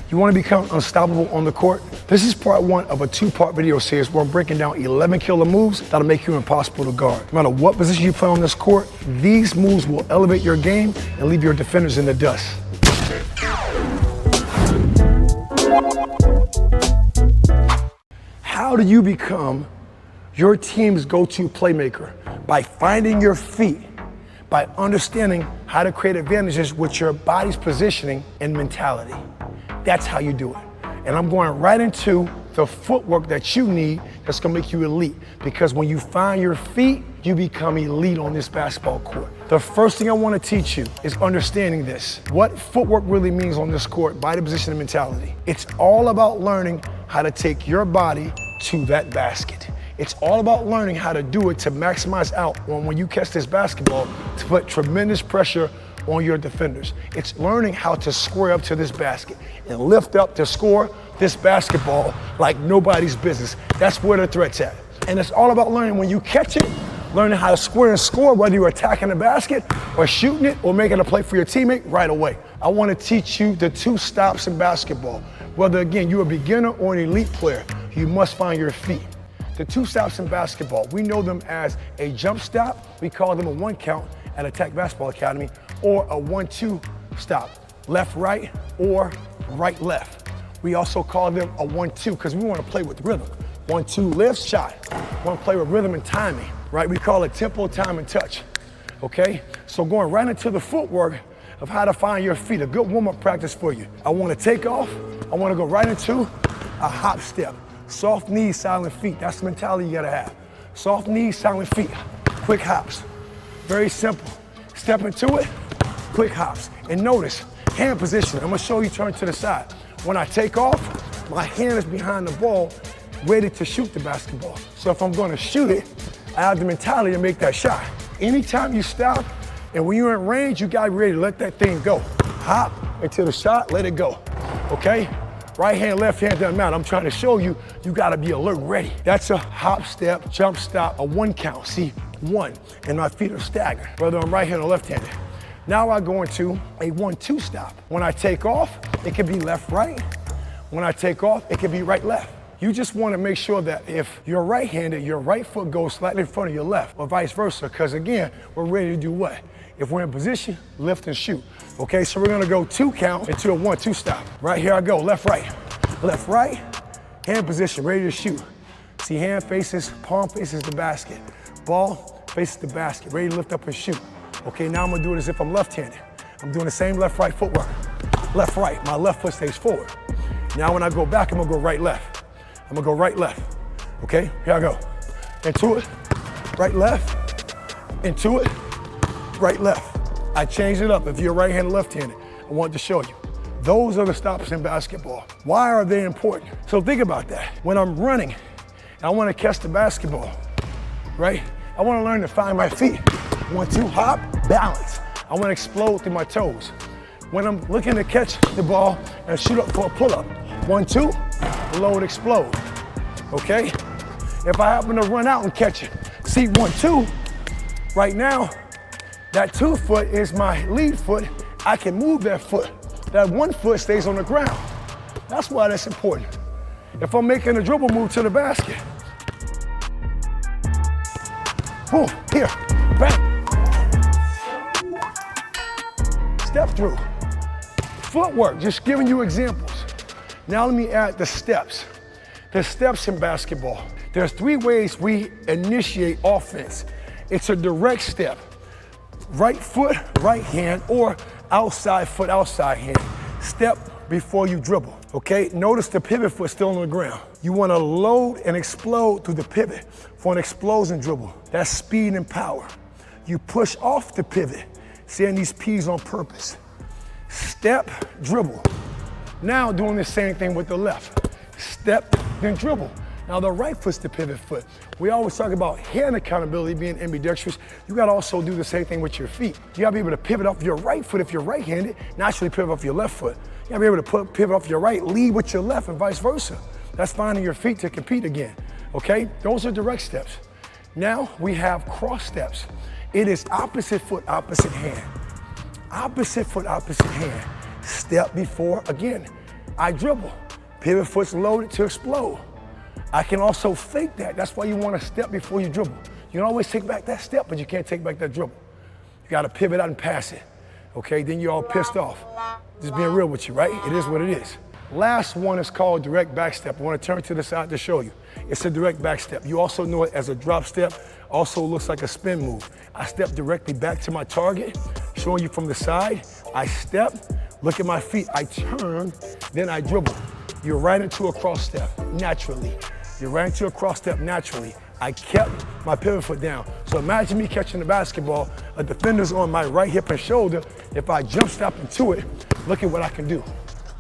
You want to become unstoppable on the court? This is part one of a two-part video series where I'm breaking down 11 killer moves that'll make you impossible to guard. No matter what position you play on this court, these moves will elevate your game and leave your defenders in the dust. How do you become your team's go-to playmaker? By finding your feet, by understanding how to create advantages with your body's positioning and mentality. That's how you do it. And I'm going right into the footwork that you need that's gonna make you elite. Because when you find your feet, you become elite on this basketball court. The first thing I wanna teach you is understanding this. What footwork really means on this court, body position and mentality. It's all about learning how to take your body to that basket. It's all about learning how to do it to maximize out on when you catch this basketball to put tremendous pressure on your defenders. It's learning how to square up to this basket and lift up to score this basketball like nobody's business. That's where the threat's at. And it's all about learning when you catch it, learning how to square and score, whether you're attacking the basket or shooting it or making a play for your teammate right away. I want to teach you the two stops in basketball. Whether, again, you're a beginner or an elite player, you must find your feet. The two stops in basketball, we know them as a jump stop, we call them a one count at ATTACKBball Academy, or a 1-2 stop, left-right or right-left. We also call them a 1-2 because we want to play with rhythm. 1-2 lift, shot. We want to play with rhythm and timing, right? We call it tempo, time, and touch, okay? So going right into the footwork of how to find your feet, a good warm-up practice for you. I want to take off, I want to go right into a hop step. Soft knees, silent feet, that's the mentality you gotta have. Soft knees, silent feet, quick hops. Very simple. Step into it, quick hops. And notice, hand position. I'm gonna show you turn to the side. When I take off, my hand is behind the ball, ready to shoot the basketball. So if I'm gonna shoot it, I have the mentality to make that shot. Anytime you stop, and when you're in range, you gotta be ready to let that thing go. Hop into the shot, let it go, okay? Right hand, left hand, doesn't matter. I'm trying to show you, you gotta be alert, ready. That's a hop step, jump stop, a one count. See, one, and my feet are staggered, whether I'm right-handed or left-handed. Now I go into a 1-2 stop. When I take off, it can be left-right. When I take off, it can be right-left. You just wanna make sure that if you're right-handed, your right foot goes slightly in front of your left, or vice versa, because again, we're ready to do what? If we're in position, lift and shoot. Okay, so we're gonna go 2 count into a 1-2 stop. Right here I go, left-right, hand position, ready to shoot. See, hand faces, palm faces the basket. Ball faces the basket, ready to lift up and shoot. Okay, now I'm gonna do it as if I'm left-handed. I'm doing the same left-right footwork. Left-right, my left foot stays forward. Now when I go back, I'm gonna go right-left. I'm gonna go right-left. Okay, here I go. Into it, right-left, into it, right-left. I changed it up. If you're right-handed, left-handed, I wanted to show you. Those are the stops in basketball. Why are they important? So think about that. When I'm running, and I wanna catch the basketball, right? I wanna learn to find my feet. 1-2, hop, balance. I wanna explode through my toes. When I'm looking to catch the ball and shoot up for a pull-up, 1-2, load, explode, okay? If I happen to run out and catch it, see 1-2, right now, that 2 foot is my lead foot. I can move that foot. That 1 foot stays on the ground. That's why that's important. If I'm making a dribble move to the basket, boom, here, bang. Step through. Footwork, just giving you examples. Now let me add the steps. The steps in basketball. There's 3 ways we initiate offense. It's a direct step. Right foot, right hand, or outside foot, outside hand. Step before you dribble, okay? Notice the pivot foot still on the ground. You wanna load and explode through the pivot for an explosion dribble. That's speed and power. You push off the pivot, saying these P's on purpose. Step, dribble. Now doing the same thing with the left. Step, then dribble. Now the right foot's the pivot foot. We always talk about hand accountability being ambidextrous. You gotta also do the same thing with your feet. You gotta be able to pivot off your right foot if you're right-handed, naturally pivot off your left foot. You gotta be able to pivot off your right, lead with your left, and vice versa. That's finding your feet to compete again, okay? Those are direct steps. Now we have cross steps. It is opposite foot, opposite hand. Opposite foot, opposite hand. Step before, again, I dribble. Pivot foot's loaded to explode. I can also fake that. That's why you want to step before you dribble. You can always take back that step, but you can't take back that dribble. You got to pivot out and pass it. Okay, then you're all pissed off. Just being real with you, right? It is what it is. Last one is called direct back step. I want to turn to the side to show you. It's a direct back step. You also know it as a drop step. Also looks like a spin move. I step directly back to my target, showing you from the side. I step, look at my feet. I turn, then I dribble. You're right into a cross step naturally. You're right into a cross step naturally. I kept my pivot foot down. So imagine me catching the basketball, a defender's on my right hip and shoulder. If I jump step into it, look at what I can do.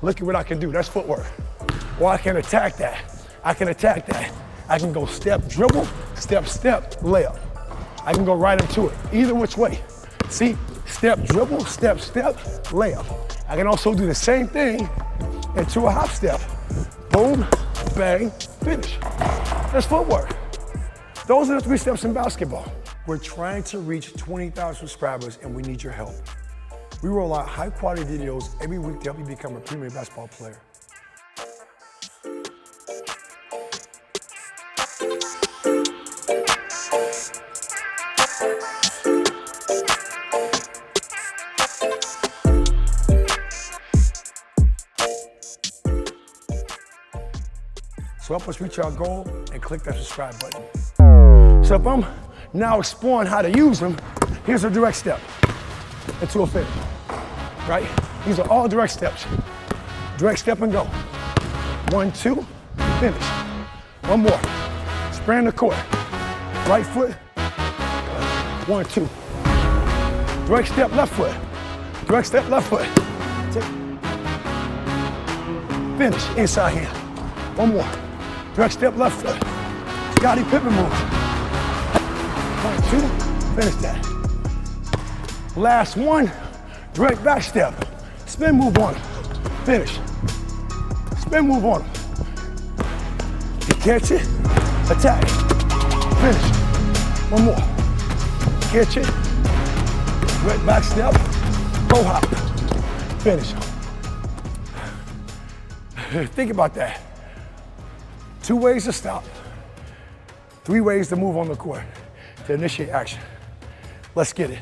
Look at what I can do. That's footwork. Or I can attack that. I can attack that. I can go step, dribble, step, step, layup. I can go right into it, either which way. See, step, dribble, step, step, layup. I can also do the same thing into a hop step. Boom, bang, finish. That's footwork. Those are the 3 steps in basketball. We're trying to reach 20,000 subscribers and we need your help. We roll out high quality videos every week to help you become a premier basketball player. So help us reach our goal and click that subscribe button. So if I'm now exploring how to use them, here's a direct step into a finish, right? These are all direct steps. Direct step and go. 1, 2, finish. One more. Spraying the court. Right foot. 1, 2. Direct step, left foot. Direct step, left foot. Finish, inside hand. One more. Direct step, left foot. Scottie Pippen move. 1, 2, finish that. Last one, direct back step. Spin move on him. Finish. Spin move on him. You catch it, attack. Finish. One more. Catch it. Direct back step. Go hop. Finish. Think about that. 2 ways to stop. 3 ways to move on the court to initiate action. Let's get it.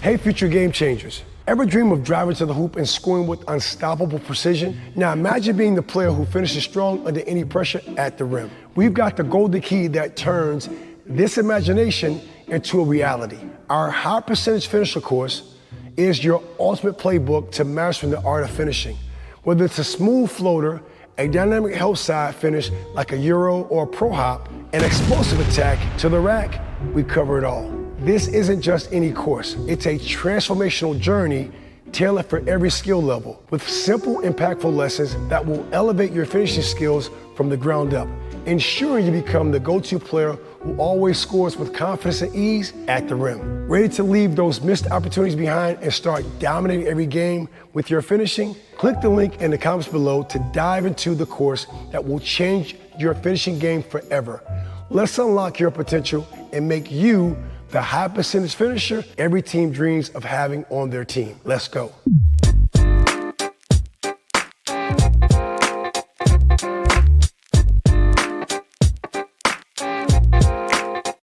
Hey, future game changers. Ever dream of driving to the hoop and scoring with unstoppable precision? Now imagine being the player who finishes strong under any pressure at the rim. We've got the golden key that turns this imagination into a reality. Our high percentage finisher course is your ultimate playbook to mastering the art of finishing. Whether it's a smooth floater, a dynamic help side finish like a Euro or a pro hop, an explosive attack to the rack, we cover it all. This isn't just any course. It's a transformational journey tailored for every skill level with simple, impactful lessons that will elevate your finishing skills from the ground up, ensuring you become the go-to player who always scores with confidence and ease at the rim. Ready to leave those missed opportunities behind and start dominating every game with your finishing? Click the link in the comments below to dive into the course that will change your finishing game forever. Let's unlock your potential and make you the high percentage finisher every team dreams of having on their team. Let's go.